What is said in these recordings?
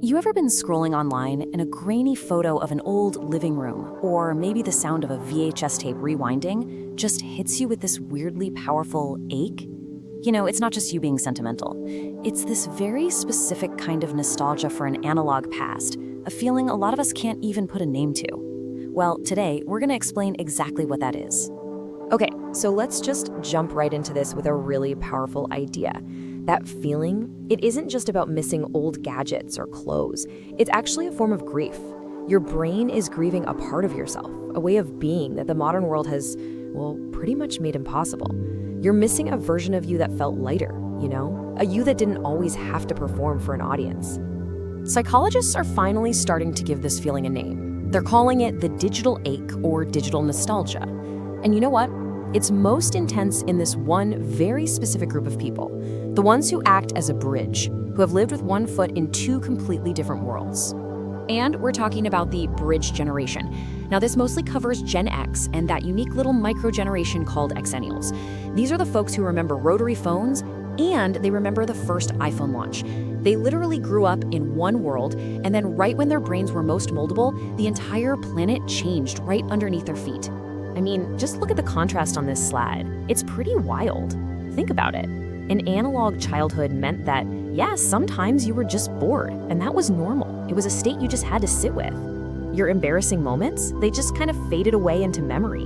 You ever been scrolling online and a grainy photo of an old living room, or maybe the sound of a VHS tape rewinding, just hits you with this weirdly powerful ache? You know, it's not just you being sentimental. It's this very specific kind of nostalgia for an analog past, a feeling a lot of us can't even put a name to. Well, today, we're gonna explain exactly what that is. Okay, so let's just jump right into this with a really powerful idea. That feeling, it isn't just about missing old gadgets or clothes. It's actually a form of grief. Your brain is grieving a part of yourself, a way of being that the modern world has, well, pretty much made impossible. You're missing a version of you that felt lighter, you know? A you that didn't always have to perform for an audience. Psychologists are finally starting to give this feeling a name. They're calling it the digital ache or digital nostalgia. And you know what? It's most intense in this one very specific group of people, the ones who act as a bridge, who have lived with one foot in two completely different worlds. And we're talking about the bridge generation. Now, this mostly covers Gen X and that unique little micro-generation called Xennials. These are the folks who remember rotary phones and they remember the first iPhone launch. They literally grew up in one world, and then right when their brains were most moldable, the entire planet changed right underneath their feet. I mean, just look at the contrast on this slide. It's pretty wild. Think about it. An analog childhood meant that, yeah, sometimes you were just bored, and that was normal. It was a state you just had to sit with. Your embarrassing moments, they just kind of faded away into memory.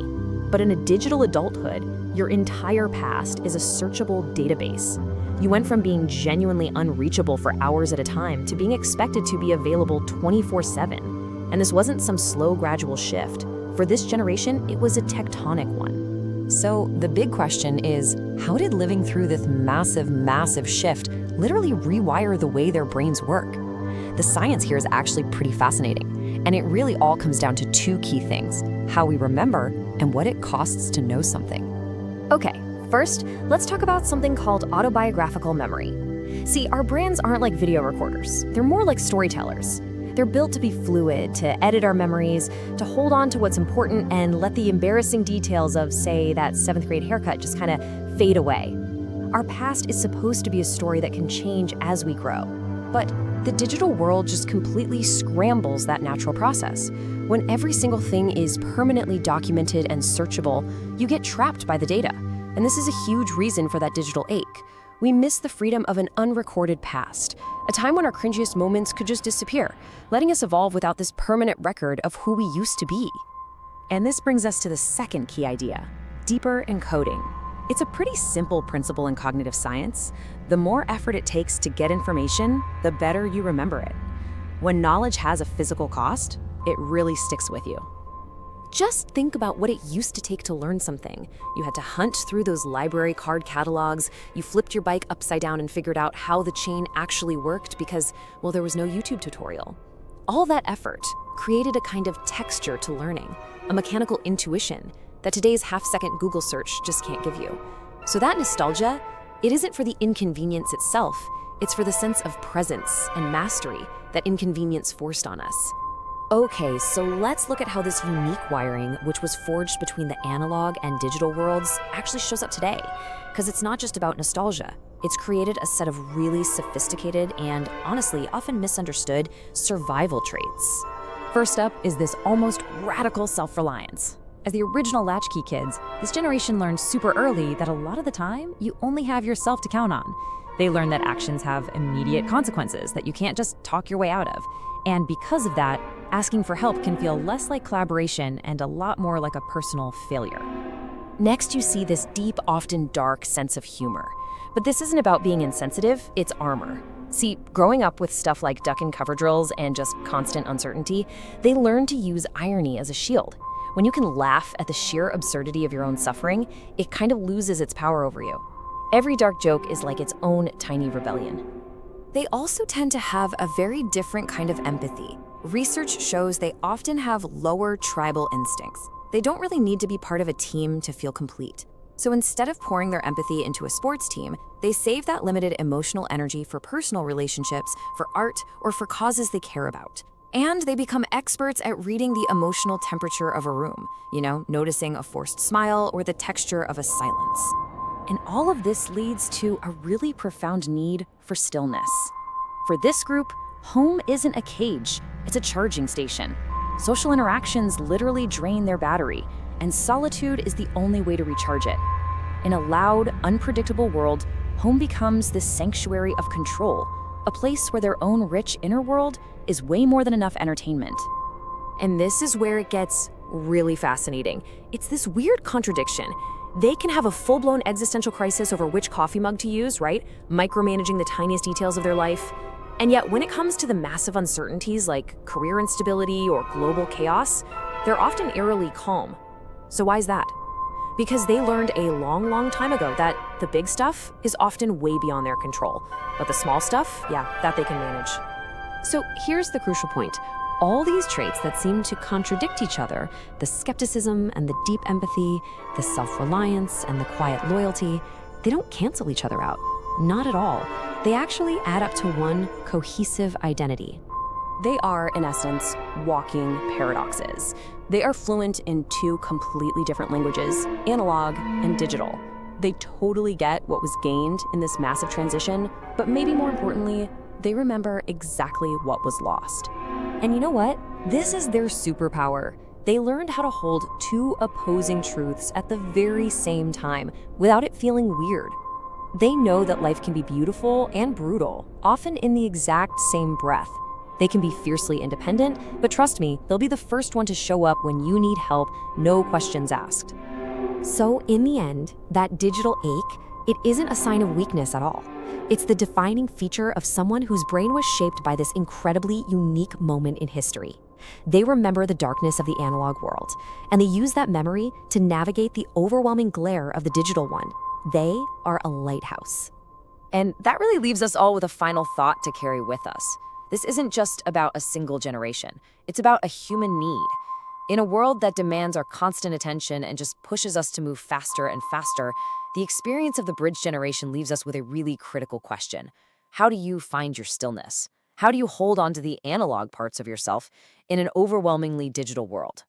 But in a digital adulthood, your entire past is a searchable database. You went from being genuinely unreachable for hours at a time to being expected to be available 24/7. And this wasn't some slow, gradual shift. For this generation, it was a tectonic one. So the big question is, how did living through this massive shift literally rewire the way their brains work? The science here is actually pretty fascinating, and it really all comes down to two key things: how we remember and what it costs to know something. Okay, first, let's talk about something called autobiographical memory. See, our brains aren't like video recorders. They're more like storytellers. They're built to be fluid, to edit our memories, to hold on to what's important and let the embarrassing details of, say, that 7th grade haircut just kind of fade away. Our past is supposed to be a story that can change as we grow. But the digital world just completely scrambles that natural process. When every single thing is permanently documented and searchable, you get trapped by the data. And this is a huge reason for that digital ache. We miss the freedom of an unrecorded past, a time when our cringiest moments could just disappear, letting us evolve without this permanent record of who we used to be. And this brings us to the second key idea: deeper encoding. It's a pretty simple principle in cognitive science. The more effort it takes to get information, the better you remember it. When knowledge has a physical cost, it really sticks with you. Just think about what it used to take to learn something. You had to hunt through those library card catalogs, you flipped your bike upside down and figured out how the chain actually worked because, well, there was no YouTube tutorial. All that effort created a kind of texture to learning, a mechanical intuition that today's half-second Google search just can't give you. So that nostalgia, it isn't for the inconvenience itself, it's for the sense of presence and mastery that inconvenience forced on us. Okay, so let's look at how this unique wiring, which was forged between the analog and digital worlds, actually shows up today. Because it's not just about nostalgia. It's created a set of really sophisticated and, honestly, often misunderstood survival traits. First up is this almost radical self-reliance. As the original latchkey kids, this generation learned super early that a lot of the time, you only have yourself to count on. They learn that actions have immediate consequences that you can't just talk your way out of. And because of that, asking for help can feel less like collaboration and a lot more like a personal failure. Next, you see this deep, often dark sense of humor. But this isn't about being insensitive, it's armor. See, growing up with stuff like duck and cover drills and just constant uncertainty, they learn to use irony as a shield. When you can laugh at the sheer absurdity of your own suffering, it kind of loses its power over you. Every dark joke is like its own tiny rebellion. They also tend to have a very different kind of empathy. Research shows they often have lower tribal instincts. They don't really need to be part of a team to feel complete. So instead of pouring their empathy into a sports team, they save that limited emotional energy for personal relationships, for art, or for causes they care about. And they become experts at reading the emotional temperature of a room, noticing a forced smile or the texture of a silence. And all of this leads to a really profound need for stillness. For this group, Home isn't a cage, it's a charging station. Social interactions literally drain their battery, and solitude is the only way to recharge it. In a loud, unpredictable world, home becomes this sanctuary of control, a place where their own rich inner world is way more than enough entertainment. And this is where it gets really fascinating. It's this weird contradiction. They can have a full-blown existential crisis over which coffee mug to use, right? Micromanaging the tiniest details of their life. And yet, when it comes to the massive uncertainties like career instability or global chaos, they're often eerily calm. So why is that? Because they learned a long, long time ago that the big stuff is often way beyond their control. But the small stuff, yeah, that they can manage. So here's the crucial point. All these traits that seem to contradict each other, the skepticism and the deep empathy, the self-reliance and the quiet loyalty, they don't cancel each other out. Not at all. They actually add up to one cohesive identity. They are, in essence, walking paradoxes. They are fluent in two completely different languages, analog and digital. They totally get what was gained in this massive transition, but maybe more importantly, they remember exactly what was lost. And you know what? This is their superpower. They learned how to hold two opposing truths at the very same time without it feeling weird. They know that life can be beautiful and brutal, often in the exact same breath. They can be fiercely independent, but trust me, they'll be the first one to show up when you need help, no questions asked. So in the end, that digital ache, it isn't a sign of weakness at all. It's the defining feature of someone whose brain was shaped by this incredibly unique moment in history. They remember the darkness of the analog world, and they use that memory to navigate the overwhelming glare of the digital one. They are a lighthouse. And that really leaves us all with a final thought to carry with us. This isn't just about a single generation. It's about a human need. In a world that demands our constant attention and just pushes us to move faster and faster, the experience of the bridge generation leaves us with a really critical question. How do you find your stillness? How do you hold on to the analog parts of yourself in an overwhelmingly digital world?